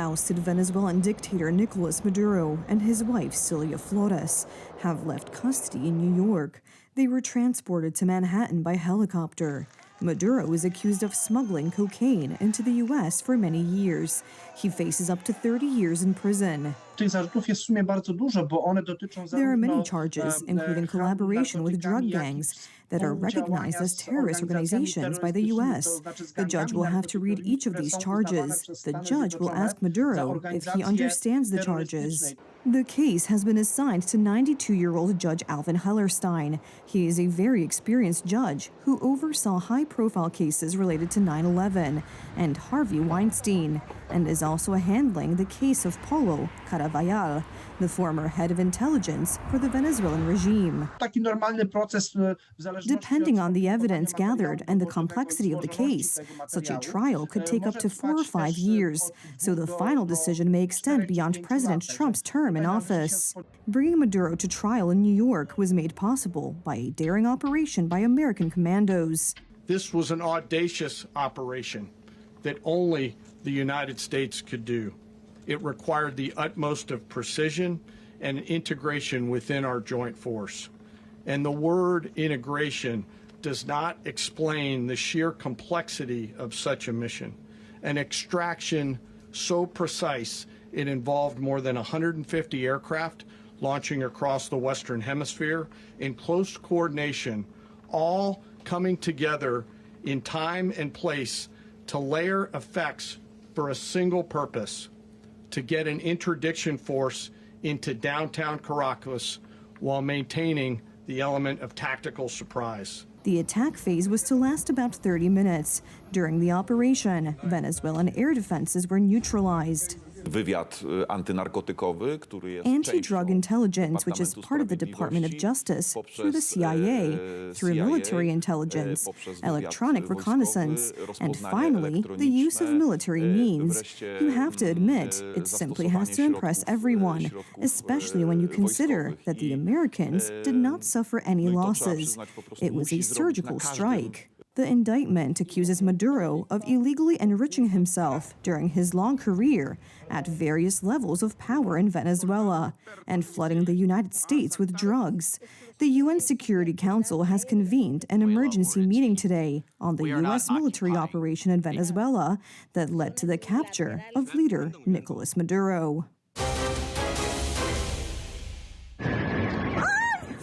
ousted Venezuelan dictator Nicolas Maduro and his wife Cilia Flores have left custody in New York. They were transported to Manhattan by helicopter. Maduro is accused of smuggling cocaine into the U.S. for many years. He faces up to 30 years in prison. There are many charges, including collaboration with drug gangs that are recognized as terrorist organizations by the U.S. The judge will have to read each of these charges. The judge will ask Maduro if he understands the charges. The case has been assigned to 92-year-old Judge Alvin Hellerstein. He is a very experienced judge who oversaw high-profile cases related to 9/11 and Harvey Weinstein, and is also handling the case of Paulo Carabayal, the former head of intelligence for the Venezuelan regime. Depending on the evidence gathered and the complexity of the case, such a trial could take up to 4 or 5 years, so the final decision may extend beyond President Trump's term in office. Bringing Maduro to trial in New York was made possible by a daring operation by American commandos. This was an audacious operation that only the United States could do. It required the utmost of precision and integration within our joint force. And the word integration does not explain the sheer complexity of such a mission. An extraction so precise it involved more than 150 aircraft launching across the Western Hemisphere in close coordination, all coming together in time and place to layer effects for a single purpose: to get an interdiction force into downtown Caracas while maintaining the element of tactical surprise. The attack phase was to last about 30 minutes. During the operation, Venezuelan air defenses were neutralized. Anti-drug intelligence, which is part of the Department of Justice, through the CIA, through military intelligence, electronic reconnaissance, and finally, the use of military means. You have to admit, it simply has to impress everyone, especially when you consider that the Americans did not suffer any losses. It was a surgical strike. The indictment accuses Maduro of illegally enriching himself during his long career at various levels of power in Venezuela and flooding the United States with drugs. The UN Security Council has convened an emergency meeting today on the U.S. military operation in Venezuela that led to the capture of leader Nicolas Maduro.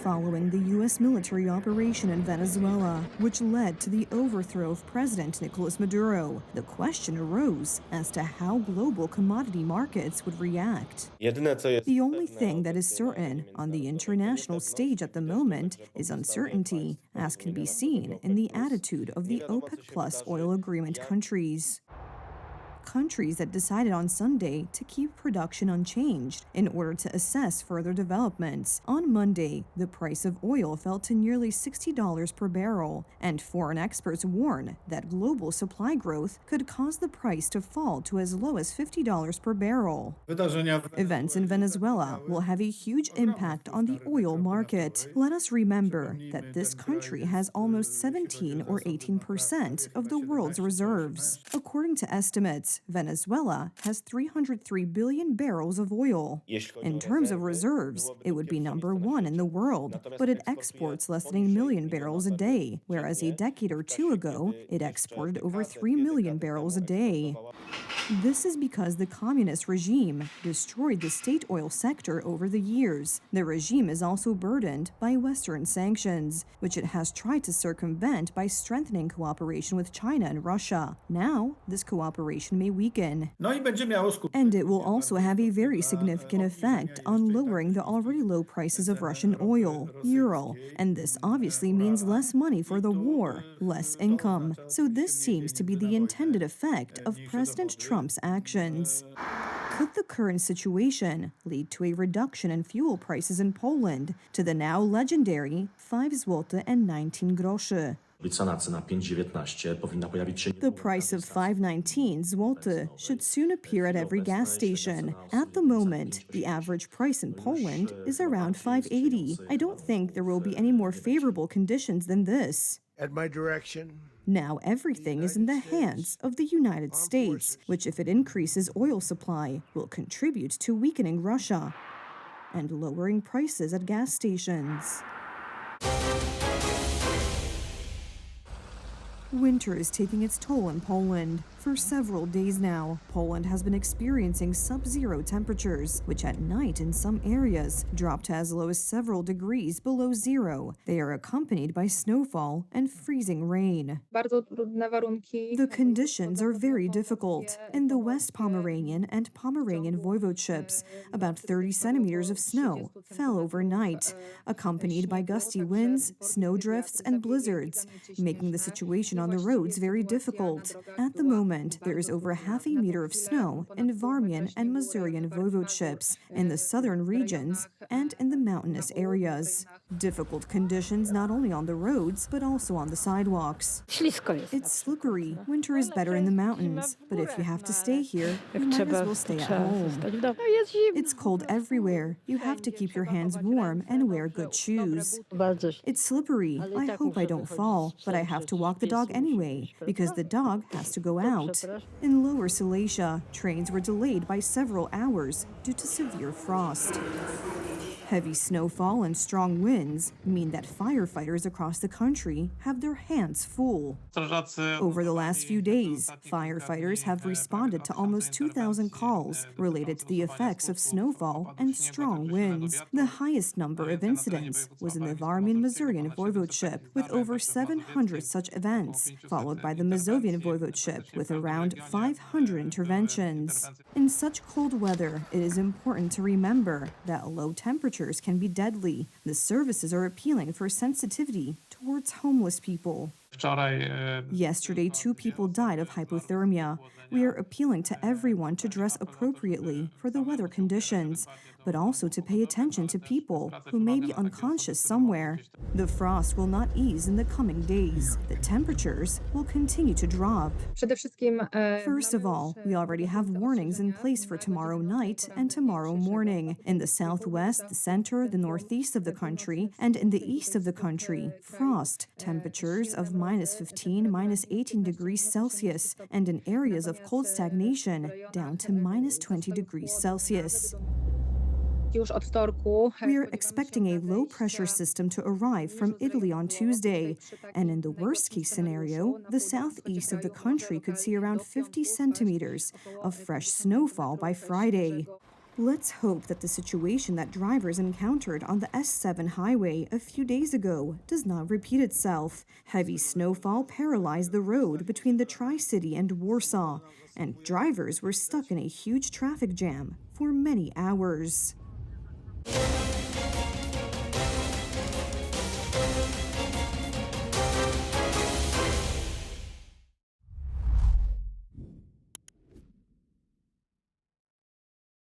Following the U.S. military operation in Venezuela, which led to the overthrow of President Nicolas Maduro, the question arose as to how global commodity markets would react. The only thing that is certain on the international stage at the moment is uncertainty, as can be seen in the attitude of the OPEC Plus oil agreement countries. Countries that decided on Sunday to keep production unchanged in order to assess further developments. On Monday, the price of oil fell to nearly $60 per barrel, and foreign experts warn that global supply growth could cause the price to fall to as low as $50 per barrel. Events in Venezuela will have a huge impact on the oil market. Let us remember that this country has almost 17 or 18% of the world's reserves. According to estimates, Venezuela has 303 billion barrels of oil. In terms of reserves, it would be number 1 in the world, but it exports less than 1 million barrels a day, whereas a decade or two ago, it exported over 3 million barrels a day. This is because the communist regime destroyed the state oil sector over the years. The regime is also burdened by Western sanctions, which it has tried to circumvent by strengthening cooperation with China and Russia. Now, this cooperation may weaken. And it will also have a very significant effect on lowering the already low prices of Russian oil, Ural, and this obviously means less money for the war, less income. So this seems to be the intended effect of President Trump's actions. Could the current situation lead to a reduction in fuel prices in Poland to the now legendary 5 zł and 19 groszy? The price of 5.19 zł should soon appear at every gas station. At the moment, the average price in Poland is around 5.80. I don't think there will be any more favorable conditions than this. At my direction, Now everything is in the hands of the United States, which, if it increases oil supply, will contribute to weakening Russia and lowering prices at gas stations. Winter is taking its toll in Poland. For several days now, Poland has been experiencing sub-zero temperatures, which at night in some areas drop to as low as several degrees below zero. They are accompanied by snowfall and freezing rain. The conditions are very difficult. In the West Pomeranian and Pomeranian voivodeships, about 30 centimeters of snow fell overnight, accompanied by gusty winds, snowdrifts, and blizzards, making the situation on the roads very difficult. At the moment, there is over half a meter of snow in Warmian and Masurian voivodeships, in the southern regions, and in the mountainous areas. Difficult conditions not only on the roads, but also on the sidewalks. It's slippery. Winter is better in the mountains, but if you have to stay here, you might as well stay at home. It's cold everywhere. You have to keep your hands warm and wear good shoes. It's slippery. I hope I don't fall, but I have to walk the dog anyway, because the dog has to go out. In Lower Silesia, trains were delayed by several hours due to severe frost. Heavy snowfall and strong winds mean that firefighters across the country have their hands full. Over the last few days, firefighters have responded to almost 2,000 calls related to the effects of snowfall and strong winds. The highest number of incidents was in the Warmian-Masurian voivodeship, with over 700 such events, followed by the Mazovian voivodeship, with around 500 interventions. In such cold weather, it is important to remember that low temperatures can be deadly. The services are appealing for sensitivity towards homeless people. Yesterday, 2 people died of hypothermia. We are appealing to everyone to dress appropriately for the weather conditions, but also to pay attention to people who may be unconscious somewhere. The frost will not ease in the coming days. The temperatures will continue to drop. First of all, we already have warnings in place for tomorrow night and tomorrow morning. In the southwest, the center, the northeast of the country, and in the east of the country, frost, temperatures of -15, -18 degrees Celsius, and in areas of cold stagnation, down to -20 degrees Celsius. We are expecting a low-pressure system to arrive from Italy on Tuesday, and in the worst-case scenario, the southeast of the country could see around 50 centimeters of fresh snowfall by Friday. Let's hope that the situation that drivers encountered on the S7 highway a few days ago does not repeat itself. Heavy snowfall paralyzed the road between the Tri-City and Warsaw, and drivers were stuck in a huge traffic jam for many hours.